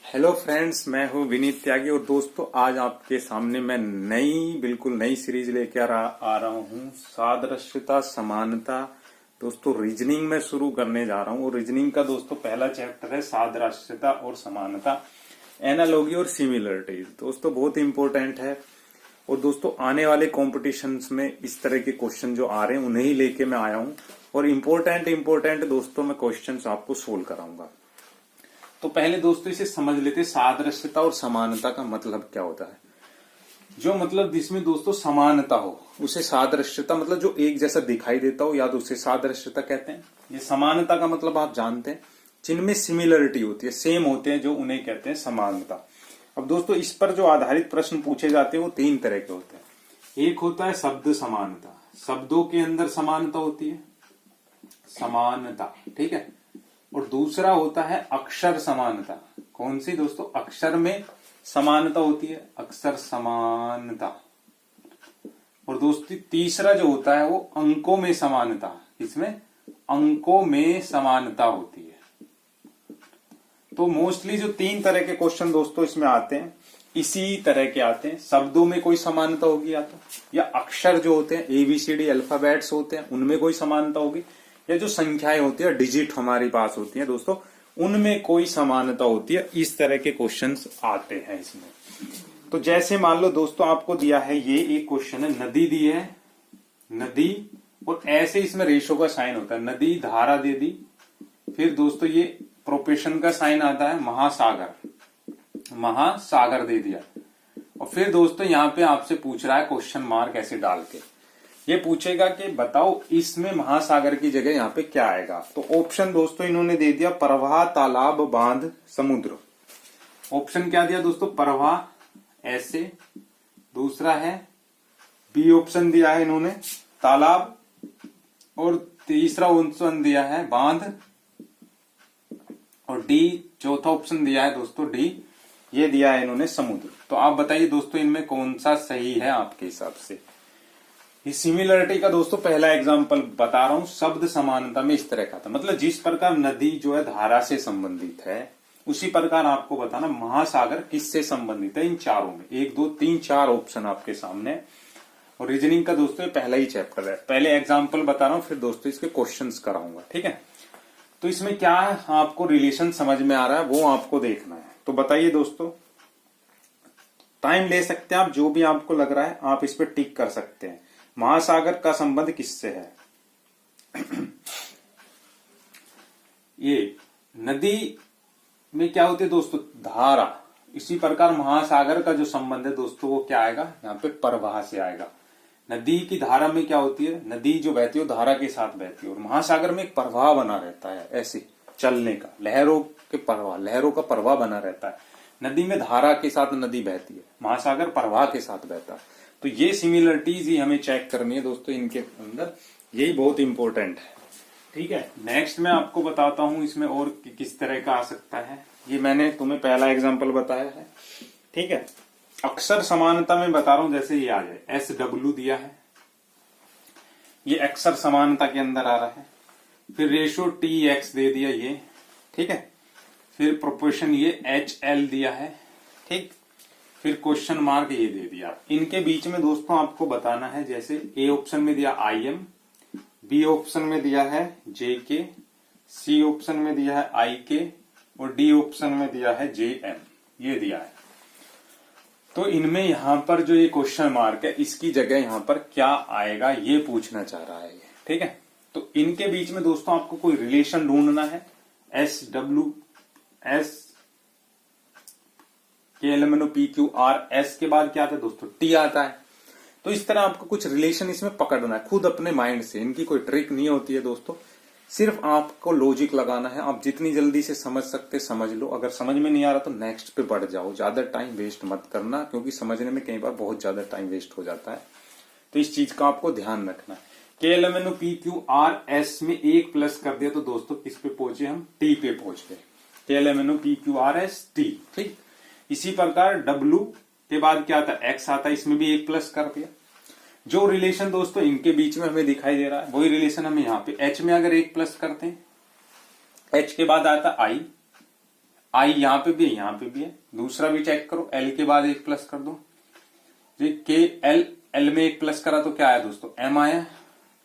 Hello friends, मैं हूं विनीत त्यागी और दोस्तों आज आपके सामने मैं बिल्कुल नई सीरीज लेकर आ रहा हूं। सादृश्यता समानता। दोस्तों रीजनिंग में शुरू करने जा रहा हूं और रीजनिंग का दोस्तों पहला चैप्टर है सादृश्यता और समानता, एनालॉगी और सिमिलरिटीज। दोस्तों बहुत इंपॉर्टेंट है और दोस्तों आने वाले कॉम्पिटिशन्स में इस तरह के क्वेश्चन जो आ रहे हैं उन्हें ही लेके मैं आया हूं और इम्पोर्टेंट दोस्तों मैं क्वेश्चंस आपको सोल्व कराऊंगा। तो पहले दोस्तों इसे समझ लेते, सादृश्यता और समानता का मतलब क्या होता है। जो मतलब जिसमें दोस्तों समानता हो उसे सादृश्यता, मतलब जो एक जैसा दिखाई देता हो या तो उसे सादृश्यता कहते हैं। ये समानता का मतलब आप जानते हैं, जिनमें सिमिलरिटी होती है, सेम होते हैं, जो उन्हें कहते हैं समानता। अब दोस्तों इस पर जो आधारित प्रश्न पूछे जाते हैं वो तीन तरह के होते हैं। एक होता है शब्द समानता, शब्दों के अंदर समानता होती है, समानता, ठीक है। और दूसरा होता है अक्षर समानता। कौन सी दोस्तों? अक्षर में समानता होती है, अक्षर समानता। और दोस्तों तीसरा जो होता है वो अंकों में समानता। इसमें अंकों में समानता होती है। तो मोस्टली जो तीन तरह के क्वेश्चन दोस्तों इसमें आते हैं इसी तरह के आते हैं। शब्दों में कोई समानता होगी या तो, या अक्षर जो होते हैं ABCD अल्फाबेट्स होते हैं उनमें कोई समानता होगी, या जो संख्याएं होती है डिजिट हमारे पास होती है दोस्तों उनमें कोई समानता होती है। इस तरह के क्वेश्चंस आते हैं इसमें। तो जैसे मान लो दोस्तों आपको दिया है ये एक क्वेश्चन है, नदी दी है, नदी, और ऐसे इसमें रेशो का साइन होता है, नदी धारा दे दी, फिर दोस्तों ये प्रोपेशन का साइन आता है, महासागर, महासागर दे दिया, और फिर दोस्तों यहाँ पे आपसे पूछ रहा है क्वेश्चन मार्क ऐसे डाल के, ये पूछेगा कि बताओ इसमें महासागर की जगह यहाँ पे क्या आएगा। तो ऑप्शन दोस्तों इन्होंने दे दिया प्रवाह, तालाब, बांध, समुद्र। ऑप्शन क्या दिया दोस्तों? प्रवाह ऐसे, दूसरा है बी ऑप्शन दिया है इन्होंने तालाब, और तीसरा ऑप्शन दिया है बांध, और डी चौथा ऑप्शन दिया है दोस्तों डी, ये दिया है इन्होंने समुद्र। तो आप बताइए दोस्तों इनमें कौन सा सही है आपके हिसाब से। इस सिमिलरिटी का दोस्तों पहला एग्जांपल बता रहा हूं, शब्द समानता में इस तरह का था, मतलब जिस प्रकार नदी जो है धारा से संबंधित है उसी प्रकार आपको बताना महासागर किससे संबंधित है। इन चारों में 1 2 3 4 ऑप्शन आपके सामने। और रीजनिंग का दोस्तों पहला ही चैप्टर है, पहले एग्जाम्पल बता रहा हूं फिर दोस्तों इसके क्वेश्चन कराऊंगा, ठीक है। तो इसमें क्या आपको रिलेशन समझ में आ रहा है वो आपको देखना है। तो बताइए दोस्तों, टाइम ले सकते हैं आप, जो भी आपको लग रहा है आप इस पर टिक कर सकते हैं। महासागर का संबंध किससे है? ये नदी में क्या होती है दोस्तों? धारा। इसी प्रकार महासागर का जो संबंध है दोस्तों वो क्या आएगा? यहाँ पे प्रवाह से आएगा। नदी की धारा में क्या होती है? नदी जो बहती है वो धारा के साथ बहती है, और महासागर में एक प्रवाह बना रहता है ऐसे चलने का, लहरों के प्रवाह, लहरों का प्रवाह बना रहता है। नदी में धारा के साथ नदी बहती है, महासागर प्रवाह के साथ बहता है। तो ये सिमिलरिटीज ही हमें चेक करनी है दोस्तों इनके अंदर, यही बहुत इंपॉर्टेंट है, ठीक है। नेक्स्ट मैं आपको बताता हूं इसमें और किस तरह का आ सकता है। ये मैंने तुम्हें पहला एग्जांपल बताया है, ठीक है। अक्षर समानता में बता रहा हूं, जैसे ये आ जाए SW दिया है, ये अक्षर समानता के अंदर आ रहा है। फिर रेशो TX दे दिया ये, ठीक है। फिर प्रोपोर्शन ये HL दिया है, ठीक। फिर क्वेश्चन मार्क ये दे दिया। इनके बीच में दोस्तों आपको बताना है, जैसे A ऑप्शन में दिया IM, B ऑप्शन में दिया है JK, C ऑप्शन में दिया है IK, और D ऑप्शन में दिया है JM, ये दिया है। तो इनमें यहां पर जो ये क्वेश्चन मार्क है इसकी जगह यहां पर क्या आएगा ये पूछना चाह रहा है ये, ठीक है। तो इनके बीच में दोस्तों आपको कोई रिलेशन ढूंढना है। SWS KLMNOPQR, S के बाद क्या आता है दोस्तों? T आता है। तो इस तरह आपको कुछ रिलेशन इसमें पकड़ना है खुद अपने माइंड से। इनकी कोई ट्रिक नहीं होती है दोस्तों, सिर्फ आपको लॉजिक लगाना है। आप जितनी जल्दी से समझ सकते समझ लो, अगर समझ में नहीं आ रहा तो नेक्स्ट पे बढ़ जाओ, ज्यादा टाइम वेस्ट मत करना, क्योंकि समझने में कई बार बहुत ज्यादा टाइम वेस्ट हो जाता है। तो इस चीज का आपको ध्यान रखना है। KLMNOPQR S में 1 प्लस कर दिया तो दोस्तों किस पे पहुंचे हम? T पे पहुंच गए। KLMNOPQR S T, ठीक। इसी प्रकार W के बाद क्या आता है? X आता है, इसमें भी 1 प्लस कर दिया। जो रिलेशन दोस्तों इनके बीच में हमें दिखाई दे रहा है वही रिलेशन हमें यहाँ पे H में अगर 1 प्लस करते हैं, H के बाद आता I, आई यहाँ पे भी है, यहाँ पे भी है। दूसरा भी चेक करो, एल के बाद एक प्लस कर दो, ये के एल, एल में एक प्लस करा तो क्या आया दोस्तों, एम आया।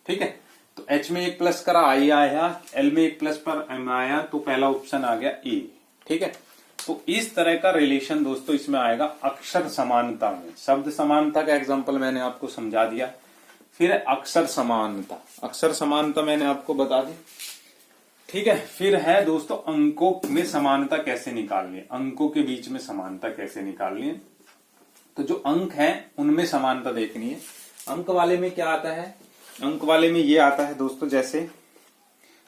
ठीक है, तो एच में एक प्लस करा आई आया, एल में एक प्लस पर एम आया, तो पहला ऑप्शन आ गया ए। ठीक है, तो इस तरह का रिलेशन दोस्तों इसमें आएगा अक्षर समानता में। शब्द समानता का एग्जांपल मैंने आपको समझा दिया। फिर अक्षर समानता, अक्षर समानता मैंने आपको बता दी। ठीक है, फिर है दोस्तों अंकों में समानता कैसे निकालनी है, अंकों के बीच में समानता कैसे निकालनी है। तो जो अंक है उनमें समानता देखनी है। अंक वाले में क्या आता है, अंक वाले में ये आता है दोस्तों, जैसे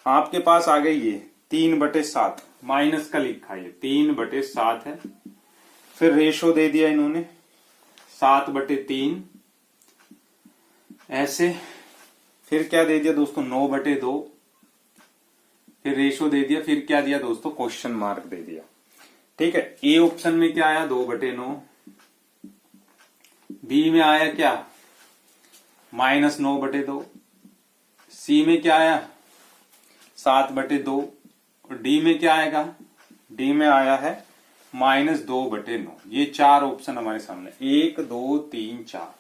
आपके पास आ गई ये 3/7, माइनस का लिखा है 3/7 है। फिर रेशो दे दिया इन्होंने 7/3 ऐसे। फिर क्या दे दिया दोस्तों 9/2, फिर रेशो दे दिया, फिर क्या दिया दोस्तों क्वेश्चन मार्क दे दिया। ठीक है, ए ऑप्शन में क्या आया 2/9, बी में आया क्या -9/2, सी में क्या आया 7/2, और डी में क्या आएगा, डी में आया है -2/9। ये 4 ऑप्शन हमारे सामने, 1 2 3 4।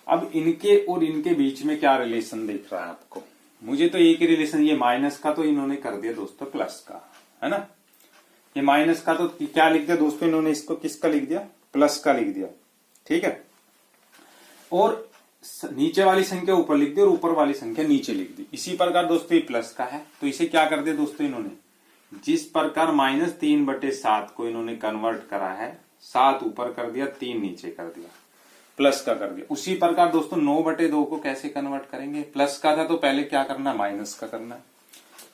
अब इनके और इनके बीच में क्या रिलेशन दिख रहा है आपको, मुझे तो एक ही रिलेशन, ये माइनस का तो इन्होंने कर दिया दोस्तों प्लस का, है ना। ये माइनस का तो क्या लिख दिया दोस्तों इन्होंने, इसको किसका लिख दिया, प्लस का लिख दिया। ठीक है, और नीचे वाली संख्या ऊपर लिख दी और ऊपर वाली संख्या नीचे लिख दी। इसी प्रकार दोस्तों ये प्लस का है, तो इसे क्या कर दिया दोस्तों इन्होंने, जिस प्रकार -3/7 को इन्होंने कन्वर्ट करा है, 7 ऊपर कर दिया 3 नीचे कर दिया, प्लस का कर दिया। उसी प्रकार दोस्तों 9/2 को कैसे कन्वर्ट करेंगे, प्लस का था तो पहले क्या करना है, माइनस का करना है,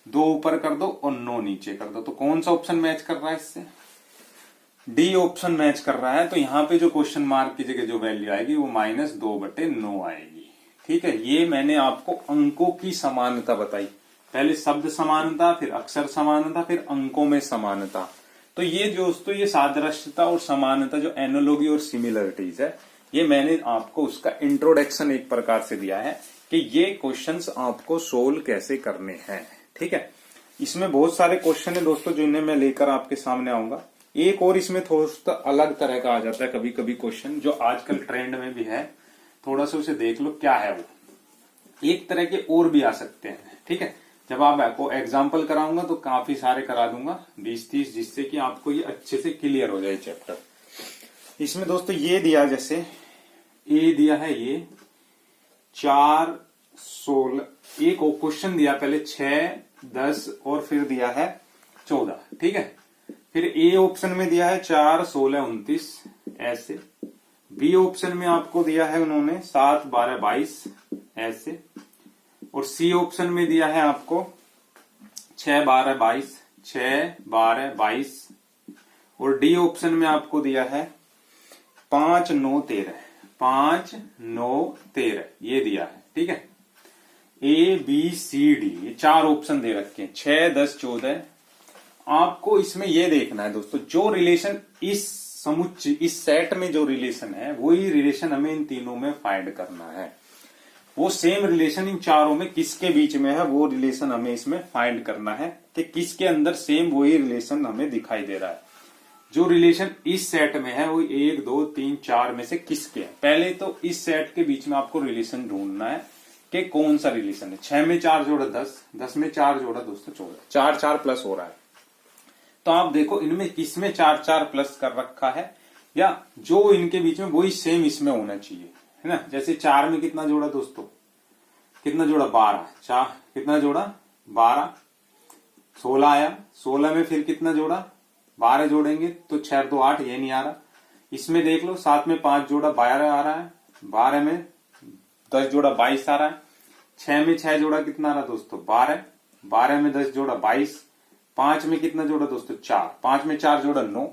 2 ऊपर कर दो और 9 नीचे कर दो। तो कौन सा ऑप्शन मैच कर रहा है इससे, डी ऑप्शन मैच कर रहा है। तो यहाँ पे जो क्वेश्चन मार्क की जगह जो वैल्यू आएगी वो -2/9 आएगी। ठीक है, ये मैंने आपको अंकों की समानता बताई, पहले शब्द समानता, फिर अक्षर समानता, फिर अंकों में समानता। तो ये दोस्तों ये सादृश्यता और समानता जो एनोलॉजी और सिमिलरिटीज है, ये मैंने आपको उसका इंट्रोडक्शन एक प्रकार से दिया है कि ये क्वेश्चंस आपको सोल्व कैसे करने हैं। ठीक है, इसमें बहुत सारे क्वेश्चन है दोस्तों जिन्हें मैं लेकर आपके सामने आऊंगा। एक और इसमें थोड़ा अलग तरह का आ जाता है कभी कभी क्वेश्चन, जो आजकल ट्रेंड में भी है, थोड़ा सा उसे देख लो क्या है वो। एक तरह के और भी आ सकते हैं। ठीक है, जब आपको एग्जाम्पल कराऊंगा तो काफी सारे करा दूंगा 20-30, जिससे कि आपको ये अच्छे से क्लियर हो जाए चैप्टर। इसमें दोस्तों ये दिया, जैसे ए दिया है ये 4 16, एक क्वेश्चन दिया पहले 6 10 और फिर दिया है 14। ठीक है, फिर ए ऑप्शन में दिया है 4 16 29 ऐसे, बी ऑप्शन में आपको दिया है उन्होंने 7 12 22 ऐसे, और सी ऑप्शन में दिया है आपको 6 12 22 6 12 22, और डी ऑप्शन में आपको दिया है 5 9 13 5 9 13 ये दिया है। ठीक है, ए बी सी डी ये 4 ऑप्शन दे रखे हैं, 6 10 14। आपको इसमें ये देखना है दोस्तों, जो रिलेशन इस समुच्चय इस सेट में जो रिलेशन है वही रिलेशन हमें इन तीनों में फाइंड करना है। वो सेम रिलेशन इन चारों में किसके बीच में है, वो रिलेशन हमें इसमें फाइंड करना है कि किसके अंदर सेम वही रिलेशन हमें दिखाई दे रहा है। जो रिलेशन इस सेट में है वो 1 2 3 4 में से किसके है। पहले तो इस सेट के बीच में आपको रिलेशन ढूंढना है कि कौन सा रिलेशन है। 6 में 4 जोड़ा 10, 10 में 4 जोड़ा दोस्तों 14, 4 4 प्लस हो रहा है। तो आप देखो इनमें किसमें 4 4 प्लस कर रखा है, या जो इनके बीच में वही सेम इसमें होना चाहिए, है ना। जैसे 4 में कितना जोड़ा दोस्तों, कितना जोड़ा 12, 4 कितना जोड़ा 12, 16 आया। 16 में फिर कितना जोड़ा 12 जोड़ेंगे तो 6 2 8, ये नहीं आ रहा। इसमें देख लो 7 में 5 जोड़ा 12 आ रहा है, 12 में 10 जोड़ा 22 आ रहा है। 6 में 6 जोड़ा कितना आ रहा दोस्तों 12, 12 में 10 जोड़ा 22। 5 में कितना जोड़ा दोस्तों 4, 5 में 4 जोड़ा 9,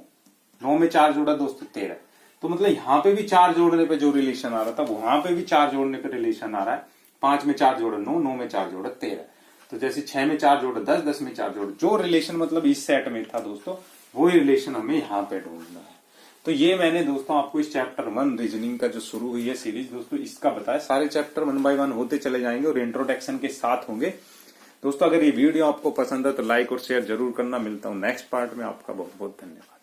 9 में 4 जोड़ा दोस्तों 13। तो मतलब यहाँ पे भी 4 जोड़ने पे जो रिलेशन आ रहा था वहां पे भी 4 जोड़ने पे रिलेशन आ रहा है। 5 में 4 जोड़ा 9, 9 में 4 जोड़ा 13। तो जैसे 6 में 4 जोड़ा 10, 10 में 4 जोड़ा, जो रिलेशन मतलब इस सेट में था दोस्तों वही रिलेशन हमें यहाँ पे ढूंढना है। तो ये मैंने दोस्तों आपको इस चैप्टर 1 रीजनिंग का जो शुरू हुई है सीरीज दोस्तों इसका बताया। सारे चैप्टर 1 बाय 1 होते चले जाएंगे और इंट्रोडक्शन के साथ होंगे। दोस्तों अगर ये वीडियो आपको पसंद है तो लाइक और शेयर जरूर करना। मिलता हूँ नेक्स्ट पार्ट में। आपका बहुत बहुत धन्यवाद।